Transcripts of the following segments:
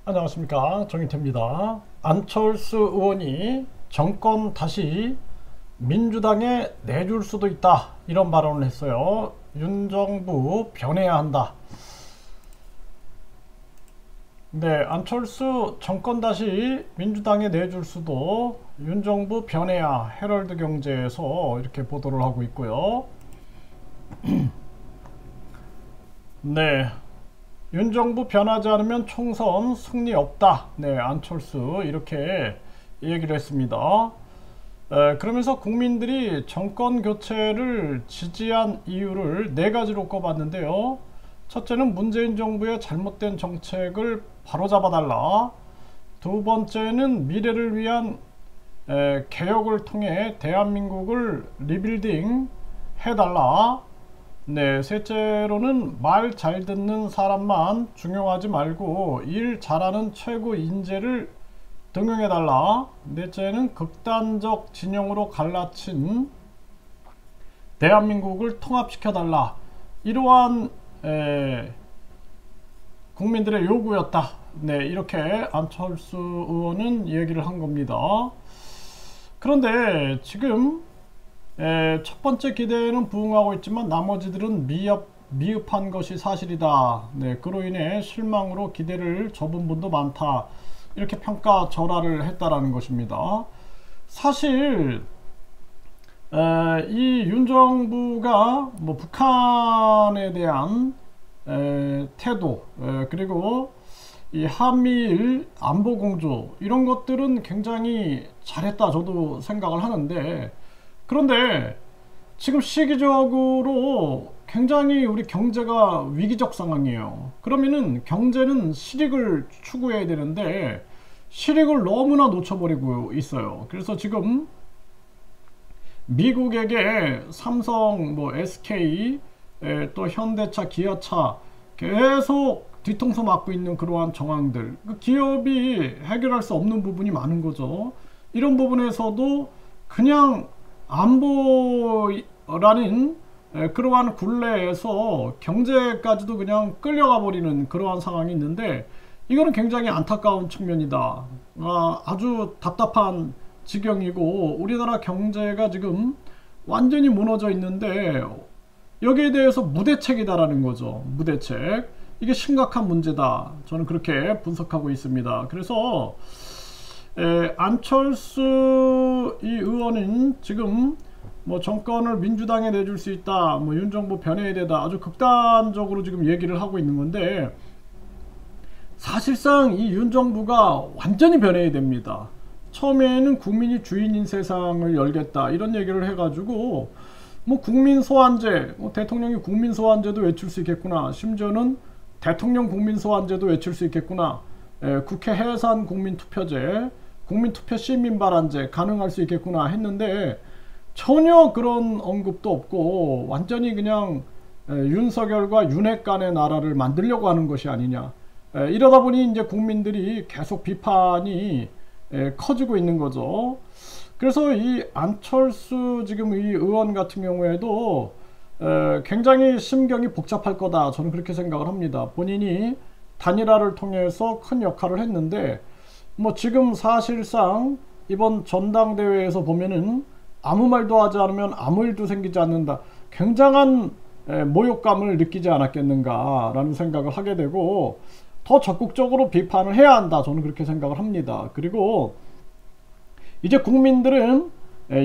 안녕하십니까, 정인태입니다. 안철수 의원이 정권 다시 민주당에 내줄 수도 있다, 이런 발언을 했어요. 윤정부 변해야 한다. 네, 안철수 정권 다시 민주당에 내줄 수도, 윤정부 변해야, 헤럴드 경제에서 이렇게 보도를 하고 있고요. 네, 윤정부 변하지 않으면 총선 승리 없다. 네, 안철수 이렇게 얘기를 했습니다. 그러면서 국민들이 정권 교체를 지지한 이유를 네 가지로 꼽았는데요. 첫째는 문재인 정부의 잘못된 정책을 바로잡아달라. 두 번째는 미래를 위한 개혁을 통해 대한민국을 리빌딩 해달라. 네, 셋째로는 말 잘 듣는 사람만 중용하지 말고 일 잘하는 최고 인재를 등용해달라. 넷째는 극단적 진영으로 갈라친 대한민국을 통합시켜달라. 이러한 국민들의 요구였다. 네, 이렇게 안철수 의원은 얘기를 한 겁니다. 그런데 지금 첫 번째 기대에는 부응하고 있지만 나머지들은 미흡한 것이 사실이다. 네, 그로 인해 실망으로 기대를 접은 분도 많다. 이렇게 평가절하를 했다라는 것입니다. 사실 이 윤정부가 뭐 북한에 대한 태도, 그리고 이 한미일 안보공조, 이런 것들은 굉장히 잘했다, 저도 생각을 하는데, 그런데 지금 시기적으로 굉장히 우리 경제가 위기적 상황이에요. 그러면은 경제는 실익을 추구해야 되는데 실익을 너무나 놓쳐버리고 있어요. 그래서 지금 미국에게 삼성, 뭐 SK, 또 현대차, 기아차 계속 뒤통수 맞고 있는 그러한 정황들, 기업이 해결할 수 없는 부분이 많은 거죠. 이런 부분에서도 그냥 안보라는 그러한 굴레에서 경제까지도 그냥 끌려가 버리는 그러한 상황이 있는데, 이거는 굉장히 안타까운 측면이다. 아주 답답한 지경이고, 우리나라 경제가 지금 완전히 무너져 있는데 여기에 대해서 무대책이다라는 거죠. 무대책. 이게 심각한 문제다, 저는 그렇게 분석하고 있습니다. 그래서 안철수 이 의원은 지금 뭐 정권을 민주당에 내줄 수 있다, 뭐 윤정부 변해야 되다, 아주 극단적으로 지금 얘기를 하고 있는 건데, 사실상 이 윤정부가 완전히 변해야 됩니다. 처음에는 국민이 주인인 세상을 열겠다, 이런 얘기를 해가지고 뭐 국민 소환제, 대통령이 국민 소환제도 외칠 수 있겠구나, 심지어는 대통령 국민 소환제도 외칠 수 있겠구나, 국회 해산 국민투표제, 국민투표 시민발언제 가능할 수 있겠구나 했는데 전혀 그런 언급도 없고 완전히 그냥 윤석열과 윤핵 간의 나라를 만들려고 하는 것이 아니냐. 이러다 보니 이제 국민들이 계속 비판이 커지고 있는 거죠. 그래서 이 안철수 지금 이 의원 같은 경우에도 굉장히 심경이 복잡할 거다, 저는 그렇게 생각을 합니다. 본인이 단일화를 통해서 큰 역할을 했는데 뭐 지금 사실상 이번 전당대회에서 보면은 아무 말도 하지 않으면 아무 일도 생기지 않는다, 굉장한 모욕감을 느끼지 않았겠는가 라는 생각을 하게 되고, 더 적극적으로 비판을 해야 한다, 저는 그렇게 생각을 합니다. 그리고 이제 국민들은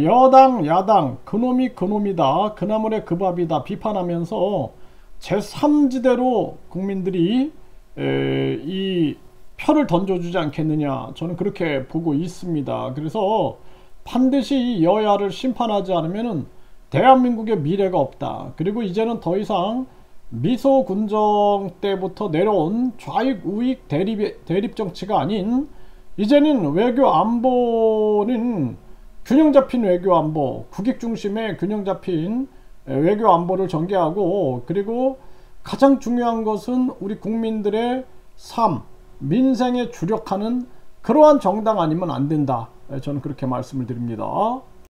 여당 야당 그놈이 그놈이다, 그나물의 그 밥이다 비판하면서 제3지대로 국민들이 이 표를 던져주지 않겠느냐, 저는 그렇게 보고 있습니다. 그래서 반드시 여야를 심판하지 않으면 대한민국의 미래가 없다. 그리고 이제는 더 이상 미소군정 때부터 내려온 좌익 우익 대립 정치가 아닌, 이제는 외교 안보는 균형 잡힌 외교 안보, 국익 중심의 균형 잡힌 외교 안보를 전개하고, 그리고 가장 중요한 것은 우리 국민들의 삶, 민생에 주력하는 그러한 정당 아니면 안 된다, 저는 그렇게 말씀을 드립니다.